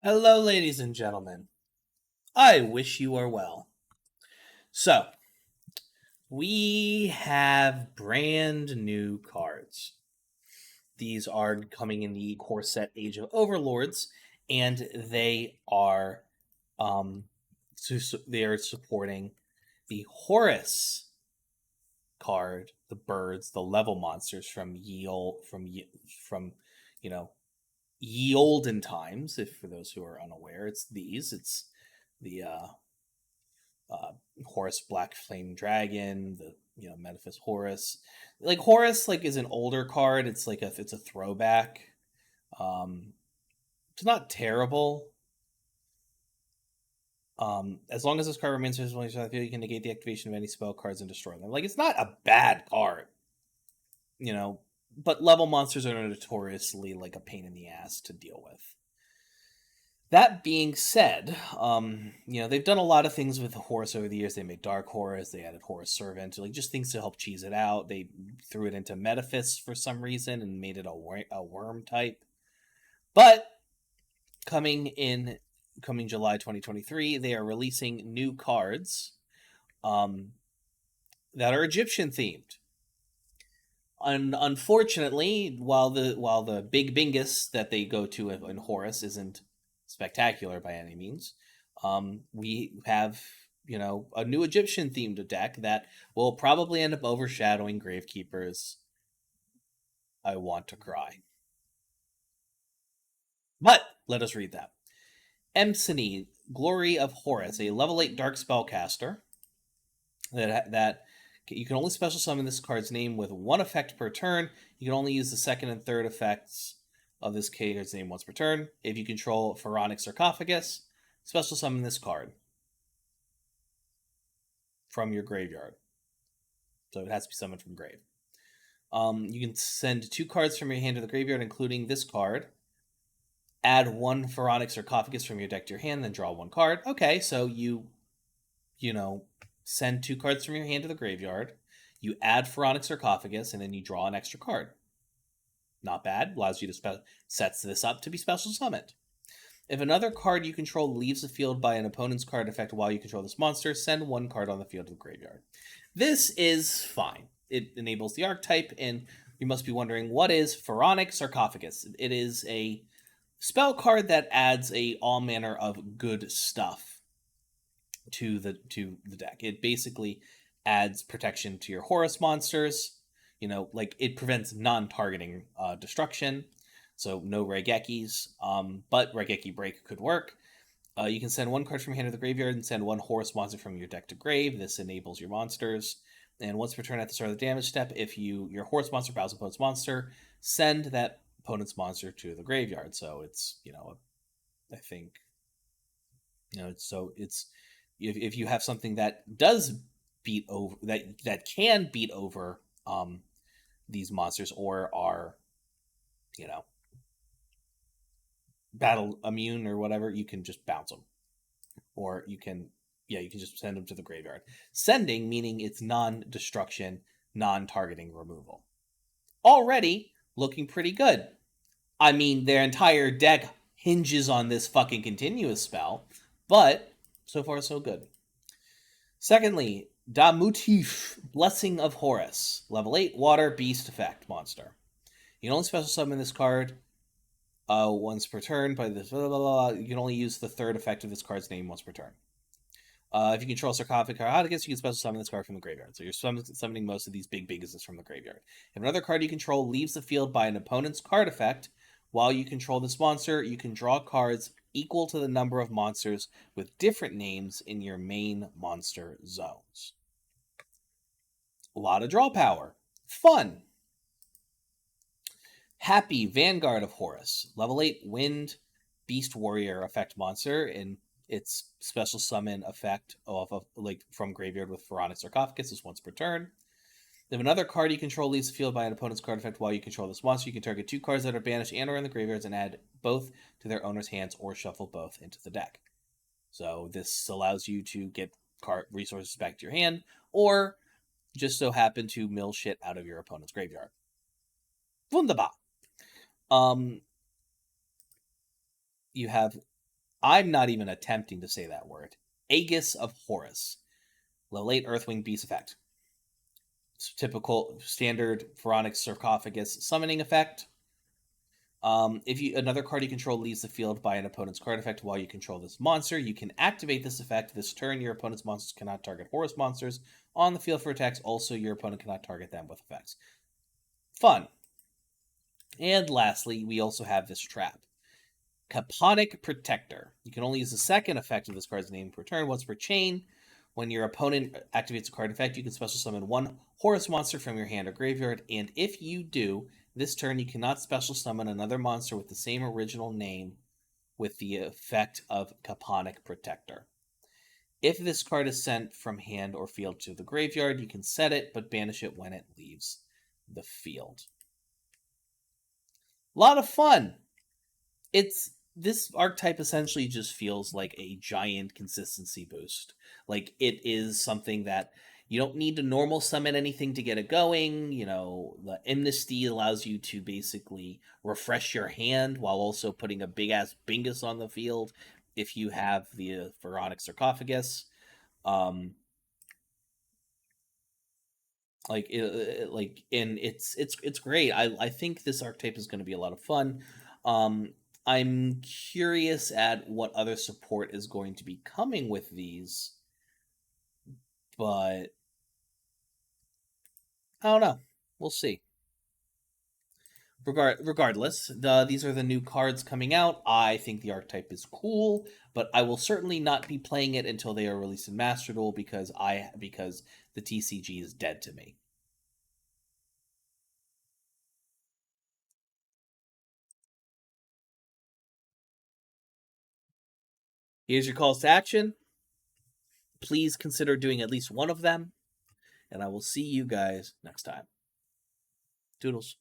Hello, ladies and gentlemen. I wish you are well. So, we have brand new cards. These are coming in the core set Age of Overlords, and they are they are supporting the Horus card, the birds, the level monsters from ye olden times. If for those who are unaware, it's the Horus Black Flame Dragon, the Metaphys Horus. Like Horus is an older card. It's it's a throwback. It's not terrible. As long as this card remains visible, you can negate the activation of any spell cards and destroy them. It's not a bad card, but level monsters are notoriously a pain in the ass to deal with. That being said, they've done a lot of things with the Horus over the years. They made Dark Horus, they added Horus Servant, just things to help cheese it out. They threw it into Metaphys for some reason and made it a worm type. But coming July 2023, they are releasing new cards that are Egyptian themed. Unfortunately, while the big bingus that they go to in Horus isn't spectacular by any means, we have a new Egyptian themed deck that will probably end up overshadowing Gravekeepers. I want to cry. But let us read that. Emsony, Glory of Horus, a level 8 dark spellcaster that you can only special summon this card's name with one effect per turn. You can only use the second and third effects of this card's name once per turn. If you control Pharaonic Sarcophagus, special summon this card from your graveyard. So it has to be summoned from grave. You can send 2 cards from your hand to the graveyard, including this card. Add 1 Pharaonic Sarcophagus from your deck to your hand, then draw 1 card. Okay, so you send 2 cards from your hand to the graveyard. You add Pharaonic Sarcophagus, and then you draw an extra card. Not bad. Allows you to sets this up to be special summoned. If another card you control leaves the field by an opponent's card effect while you control this monster, send 1 card on the field to the graveyard. This is fine. It enables the archetype, and you must be wondering, what is Pharaonic Sarcophagus? It is a spell card that adds all manner of good stuff to the deck. It basically adds protection to your Horus monsters. It prevents non-targeting destruction, so no Raigekis, but Raigeki Break could work. You can send 1 card from your hand to the graveyard and send 1 Horus monster from your deck to grave. This enables your monsters. And once per turn at the start of the damage step, if your Horus monster battles opponent's monster, send that opponent's monster to the graveyard. So it's, I think, it's if you have something that does beat over that can beat over these monsters or are battle immune or whatever, you can just bounce them, or you can just send them to the graveyard. Sending meaning it's non-destruction, non-targeting removal. Already looking pretty good. I mean, their entire deck hinges on this fucking continuous spell, but so far so good. Secondly, Damutif, Blessing of Horus, level 8 water beast effect monster. You can only special summon this card once per turn by this blah, blah, blah. You can only use the third effect of this card's name once per turn. If you control Sarcophagus, you can special summon this card from the graveyard. So you're summoning most of these big biggest from the graveyard. If another card you control leaves the field by an opponent's card effect, while you control this monster, you can draw cards equal to the number of monsters with different names in your main monster zones. A lot of draw power. Fun. Happy, Vanguard of Horus, level 8 Wind Beast Warrior effect monster, and its special summon effect from graveyard with Pharaonic Sarcophagus is once per turn. If another card you control leaves the field by an opponent's card effect while you control this monster, you can target 2 cards that are banished and or in the graveyards and add both to their owner's hands or shuffle both into the deck. So this allows you to get card resources back to your hand, or just so happen to mill shit out of your opponent's graveyard. Wunderbar. You have I'm not even attempting to say that word. Aegis of Horus. The late Earthwing Beast effect. It's typical standard Pharaonic Sarcophagus summoning effect. If another card you control leaves the field by an opponent's card effect while you control this monster, you can activate this effect. This turn, your opponent's monsters cannot target Horus monsters on the field for attacks. Also, your opponent cannot target them with effects. Fun. And lastly, we also have this trap. Caponic Protector. You can only use the second effect of this card's name per turn, once per chain. When your opponent activates a card effect, you can special summon one Horus monster from your hand or graveyard, and if you do, this turn you cannot special summon another monster with the same original name with the effect of Caponic Protector. If this card is sent from hand or field to the graveyard, you can set it, but banish it when it leaves the field. A lot of fun! This archetype essentially just feels like a giant consistency boost. Like, it is something that you don't need to normal summon anything to get it going. You know, the Amnesty allows you to basically refresh your hand while also putting a big-ass Bingus on the field if you have the Pharaonic Sarcophagus. And it's great. I think this archetype is going to be a lot of fun. I'm curious at what other support is going to be coming with these, but I don't know. We'll see. Regardless, these are the new cards coming out. I think the archetype is cool, but I will certainly not be playing it until they are released in Master Duel because the TCG is dead to me. Here's your calls to action. Please consider doing at least one of them, and I will see you guys next time. Toodles.